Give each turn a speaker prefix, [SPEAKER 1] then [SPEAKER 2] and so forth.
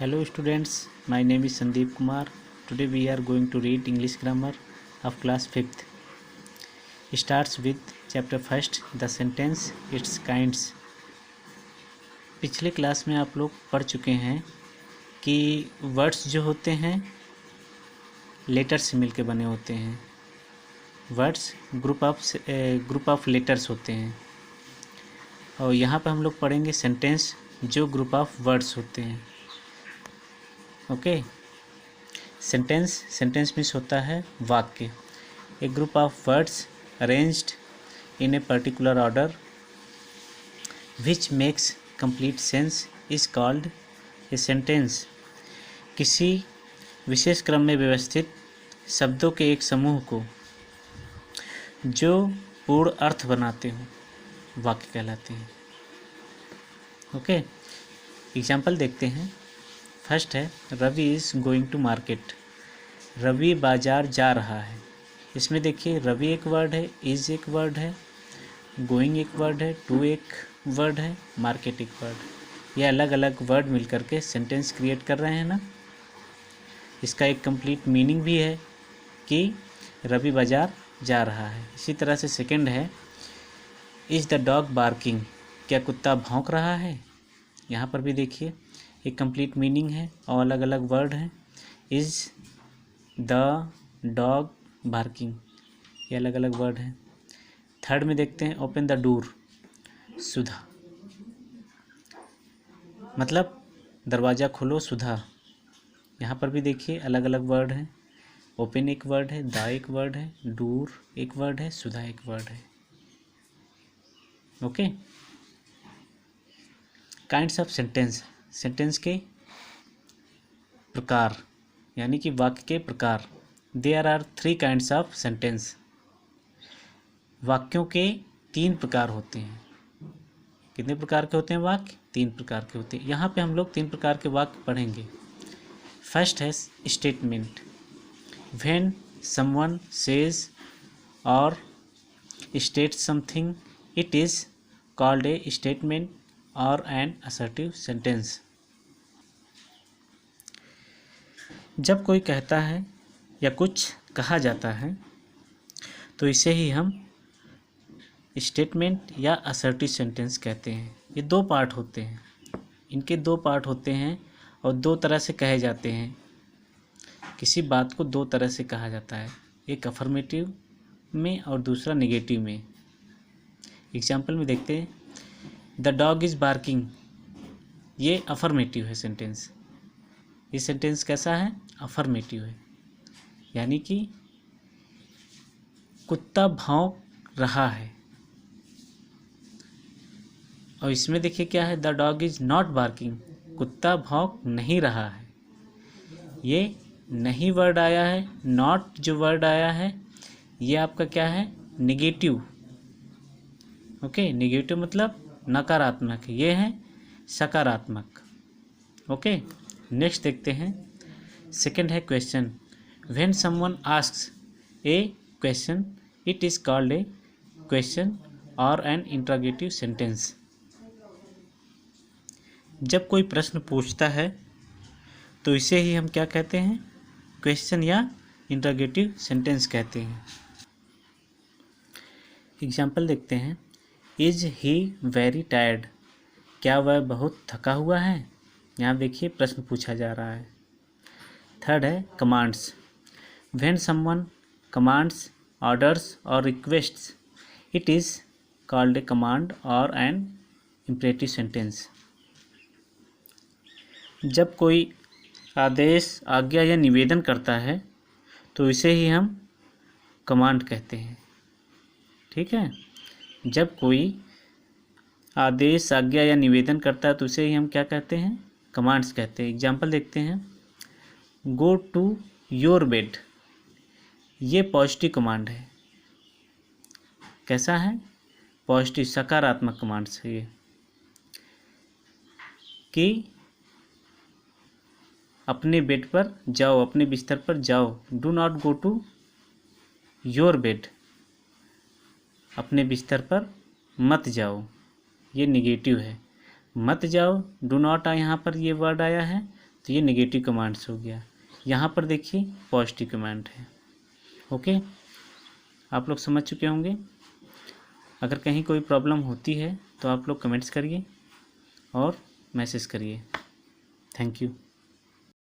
[SPEAKER 1] Hello students, my name is Sandeep Kumar. Today we are going to read English grammar of class 5th. It starts with chapter 1st, the sentence, its kinds. पिछले class में आप लोग पढ़ चुके हैं कि words जो होते हैं लेटर से मिलके बने होते हैं. वर्ड्स ग्रुप ऑफ लेटर्स होते हैं और यहाँ पर हम लोग पढ़ेंगे सेंटेंस जो ग्रुप ऑफ वर्ड्स होते हैं. ओके. सेंटेंस मीन्स होता है वाक्य. A group of words arranged in a particular order which makes complete sense is called a sentence. किसी विशेष क्रम में व्यवस्थित शब्दों के एक समूह को जो पूर्ण अर्थ बनाते हो वाक्य कहलाते हैं. ओके. एग्जाम्पल देखते हैं. फर्स्ट है Ravi is going to market. Ravi बाजार जा रहा है. इसमें देखिए रवि एक वर्ड है, इज़ एक वर्ड है, गोइंग एक वर्ड है, टू एक वर्ड है, मार्केट एक वर्ड. ये अलग अलग वर्ड मिलकर के सेंटेंस क्रिएट कर रहे हैं ना. इसका एक कंप्लीट मीनिंग भी है कि रवि बाजार जा रहा है. इसी तरह से सेकंड है इज़ द डॉग बार्किंग. क्या कुत्ता भौंक रहा है. यहाँ पर भी देखिए एक कंप्लीट मीनिंग है और अलग अलग वर्ड हैं. इज़ द डॉग बार्किंग, ये अलग अलग वर्ड हैं. थर्ड में देखते हैं ओपन द डोर. सुधा मतलब दरवाज़ा खोलो सुधा. यहाँ पर भी देखिए अलग अलग वर्ड हैं. ओपन एक वर्ड है, द एक वर्ड है, डोर एक वर्ड है, सुधा एक वर्ड है. Okay. Kinds of sentence. Sentence के प्रकार यानी कि वाक्य के प्रकार. There are 3 kinds of sentence. वाक्यों के 3 प्रकार होते हैं. कितने प्रकार के होते हैं वाक्य. 3 प्रकार के होते हैं. यहाँ पे हम लोग 3 प्रकार के वाक्य पढ़ेंगे. फर्स्ट है स्टेटमेंट. व्हेन समवन सेज और state something it is called A statement और एन असर्टिव सेंटेंस. जब कोई कहता है या कुछ कहा जाता है तो इसे ही हम स्टेटमेंट या असर्टिव सेंटेंस कहते हैं. ये 2 पार्ट होते हैं. इनके 2 पार्ट होते हैं और 2 तरह से कहे जाते हैं. किसी बात को 2 तरह से कहा जाता है, एक अफर्मेटिव में और दूसरा नेगेटिव में. एग्जाम्पल में देखते हैं द डॉग इज़ बार्किंग. ये अफर्मेटिव है सेंटेंस. ये सेंटेंस कैसा है. अफर्मेटिव है यानी कि कुत्ता भौंक रहा है. और इसमें देखिए क्या है the dog is not barking. कुत्ता भौंक नहीं रहा है. ये नहीं वर्ड आया है. नॉट जो वर्ड आया है ये आपका क्या है निगेटिव. ओके. निगेटिव मतलब नकारात्मक. ये है सकारात्मक. ओके. नेक्स्ट देखते हैं. सेकंड है question. When someone asks A question it is called A question और एन इंट्रोगेटिव सेंटेंस. जब कोई प्रश्न पूछता है तो इसे ही हम क्या कहते हैं क्वेश्चन या इंट्रोगेटिव सेंटेंस कहते हैं. एग्जाम्पल देखते हैं. Is he very tired. क्या वह बहुत थका हुआ है. यहाँ देखिए प्रश्न पूछा जा रहा है. थर्ड है commands. When someone commands orders और requests it is called a command और एन इम्परेटिव सेंटेंस. जब कोई आदेश आज्ञा या निवेदन करता है तो इसे ही हम कमांड कहते हैं. ठीक है. जब कोई आदेश आज्ञा या निवेदन करता है तो उसे ही हम क्या कहते हैं कमांड्स कहते हैं. एग्जाम्पल देखते हैं. Go to your bed. ये पॉजिटिव कमांड है. कैसा है पॉजिटिव सकारात्मक कमांड्स है ये कि अपने बेड पर जाओ, अपने बिस्तर पर जाओ. Do not go to your bed. अपने बिस्तर पर मत जाओ. ये निगेटिव है. मत जाओ. डू नॉट यहाँ पर ये वर्ड आया है तो ये नेगेटिव कमांड्स हो गया। यहाँ पर देखिए पॉजिटिव कमांड है। ओके, आप लोग समझ चुके होंगे। अगर कहीं कोई प्रॉब्लम होती है तो आप लोग कमेंट्स करिए और मैसेज करिए। Thank you.